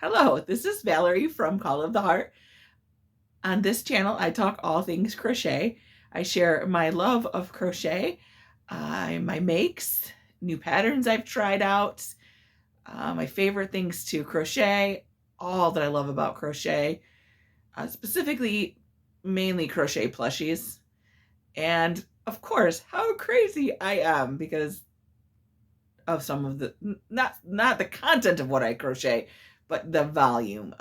Hello, this is Valerie from Call of the Heart. On this channel, I talk all things crochet. I share my love of crochet, my makes, new patterns I've tried out, my favorite things to crochet, all that I love about crochet, specifically mainly crochet plushies, and of course, how crazy I am because of some of the, not the content of what I crochet, but the volume.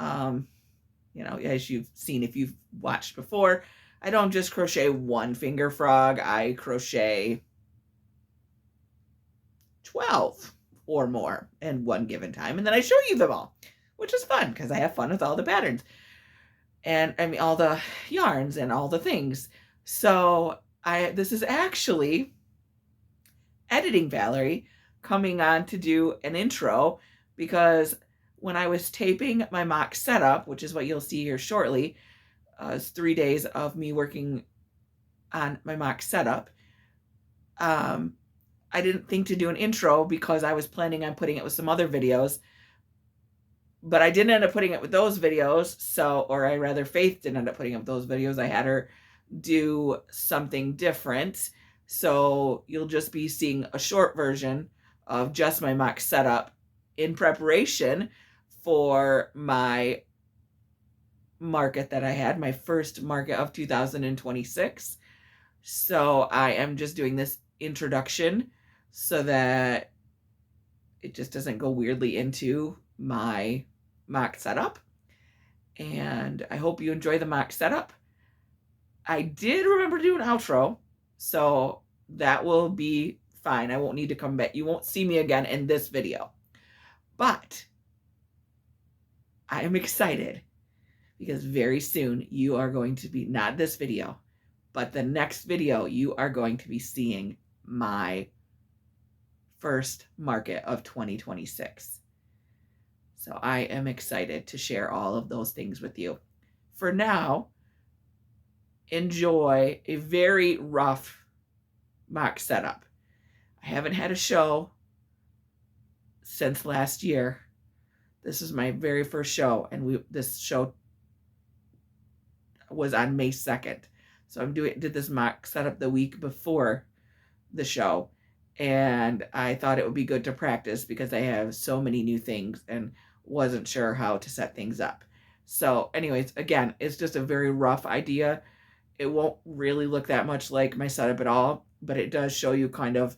You know, as you've seen if you've watched before, I don't just crochet one finger frog, I crochet 12 or more in one given time. And then I show you them all, which is fun because I have fun with all the patterns and I mean all the yarns and all the things. So this is actually Editing Valerie coming on to do an intro because when I was taping my mock setup, which is what you'll see here shortly, it's 3 days of me working on my mock setup. I didn't think to do an intro because I was planning on putting it with some other videos, but I didn't end up putting it with those videos. So, or I rather Faith didn't end up putting up those videos. I had her do something different. So you'll just be seeing a short version of just my mock setup in preparation for my market that I had, my first market of 2026. So I am just doing this introduction so that it just doesn't go weirdly into my mock setup. And I hope you enjoy the mock setup. I did remember to do an outro, so that will be fine. I won't need to come back. You won't see me again in this video. But I am excited because very soon you are going to be, not this video, but the next video, you are going to be seeing my first market of 2026. So I am excited to share all of those things with you. For now, enjoy a very rough mock setup. I haven't had a show since last year. This is my very first show, and this show was on May 2nd. So did this mock setup the week before the show, and I thought it would be good to practice because I have so many new things and wasn't sure how to set things up. So anyways, again, it's just a very rough idea. It won't really look that much like my setup at all, but it does show you kind of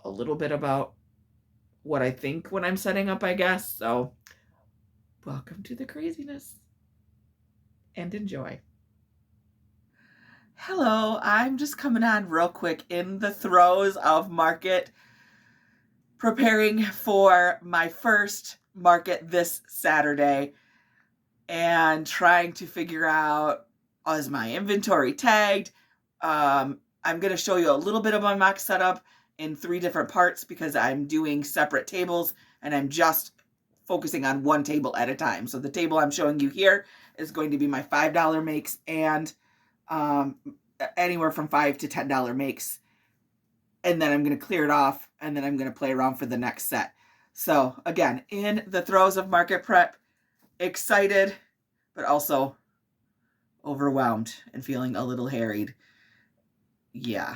a little bit about what I think when I'm setting up, I guess. So welcome to the craziness and enjoy. Hello, I'm just coming on real quick in the throes of market, preparing for my first market this Saturday and trying to figure out, is my inventory tagged? I'm going to show you a little bit of my mock setup in 3 different parts because I'm doing separate tables and I'm just focusing on one table at a time. So the table I'm showing you here is going to be my $5 makes and anywhere from $5 to $10 makes. And then I'm going to clear it off and then I'm going to play around for the next set. So again, in the throes of market prep, excited, but also overwhelmed and feeling a little harried. Yeah.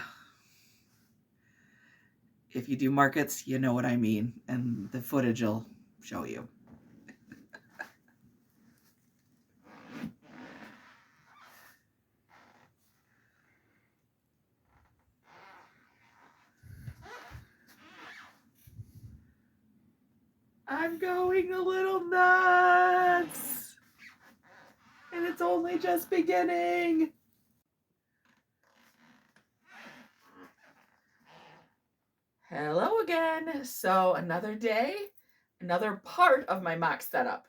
If you do markets, you know what I mean, and the footage will show you. I'm going a little nuts, and it's only just beginning. Hello again. So another day, another part of my mock setup.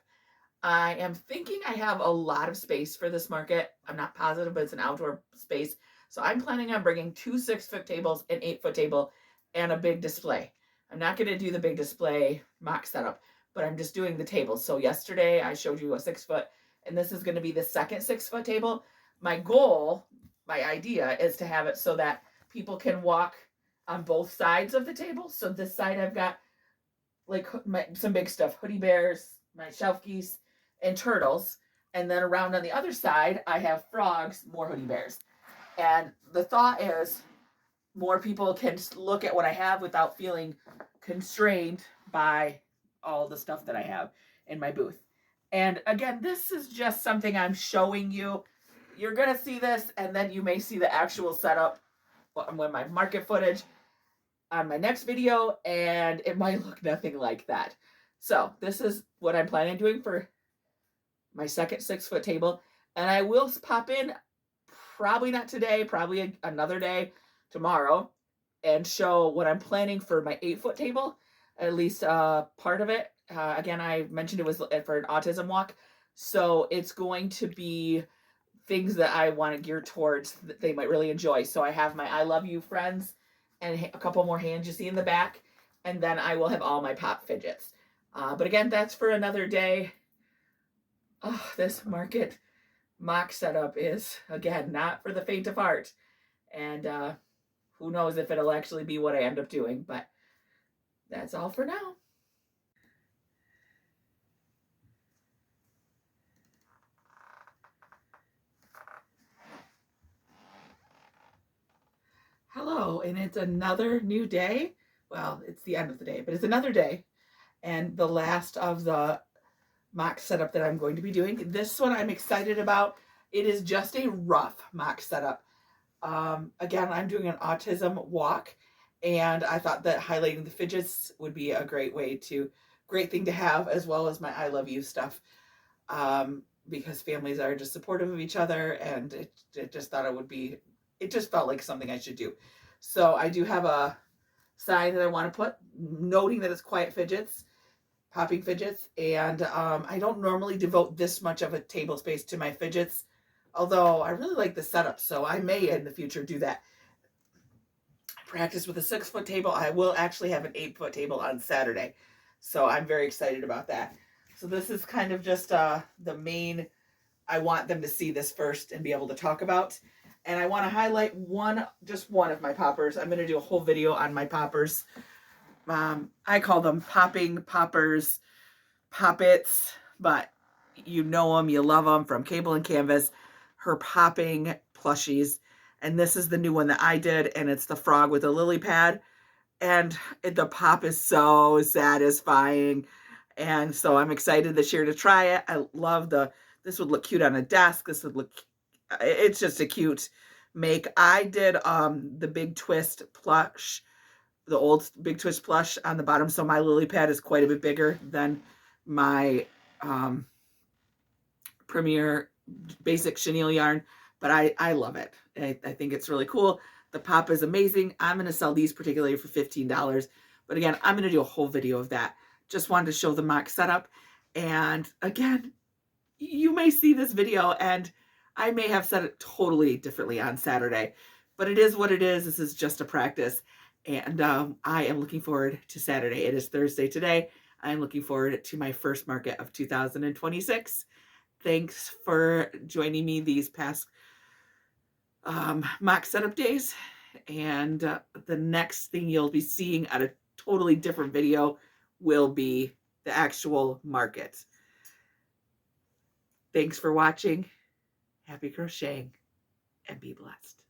I am thinking I have a lot of space for this market. I'm not positive, but it's an outdoor space. So I'm planning on bringing 2 6-foot tables, an 8-foot table, and a big display. I'm not going to do the big display mock setup, but I'm just doing the tables. So yesterday I showed you a 6-foot, and this is going to be the second 6-foot table. My goal, my idea is to have it so that people can walk on both sides of the table. So this side I've got like some big stuff, hoodie bears, my shelf geese, and turtles. And then around on the other side, I have frogs, more hoodie bears. And the thought is more people can look at what I have without feeling constrained by all the stuff that I have in my booth. And again, this is just something I'm showing you. You're going to see this, and then you may see the actual setup when my market footage on my next video, and it might look nothing like that. So this is what I'm planning on doing for my second 6-foot table. And I will pop in, probably not today, probably another day, tomorrow, and show what I'm planning for my 8-foot table, at least part of it. Again, I mentioned it was for an autism walk. So it's going to be things that I want to gear towards that they might really enjoy. So I have my I Love You friends and a couple more hands you see in the back. And then I will have all my pop fidgets. But again, that's for another day. Oh, this market mock setup is, again, not for the faint of heart. And who knows if it'll actually be what I end up doing. But that's all for now. Hello, and it's another new day. Well, it's the end of the day, but it's another day. And the last of the mock setup that I'm going to be doing. This one I'm excited about. It is just a rough mock setup. Again, I'm doing an autism walk, and I thought that highlighting the fidgets would be a great thing to have, as well as my I Love You stuff. Because families are just supportive of each other, and it just thought it just felt like something I should do. So I do have a sign that I want to put, noting that it's quiet fidgets, popping fidgets, and I don't normally devote this much of a table space to my fidgets, although I really like the setup, so I may in the future do that. I practice with a 6-foot table. I will actually have an 8-foot table on Saturday, so I'm very excited about that. So this is kind of just the main, I want them to see this first and be able to talk about. And I want to highlight just one of my poppers. I'm going to do a whole video on my poppers. I call them popping poppers, poppets, but you know them, you love them, from Cable and Canvas, her popping plushies. And this is the new one that I did, and it's the frog with a lily pad. And the pop is so satisfying. And so I'm excited this year to try it. I love this would look cute on a desk. It's just a cute make. I did the Big Twist plush, the old Big Twist plush on the bottom. So my lily pad is quite a bit bigger than my Premier basic chenille yarn, but I love it. I think it's really cool. The pop is amazing. I'm going to sell these particularly for $15. But again, I'm going to do a whole video of that. Just wanted to show the mock setup. And again, you may see this video and I may have said it totally differently on Saturday, but it is what it is. This is just a practice. And I am looking forward to Saturday. It is Thursday today. I'm looking forward to my first market of 2026. Thanks for joining me these past mock setup days. And the next thing you'll be seeing at a totally different video will be the actual market. Thanks for watching. Happy crocheting and be blessed.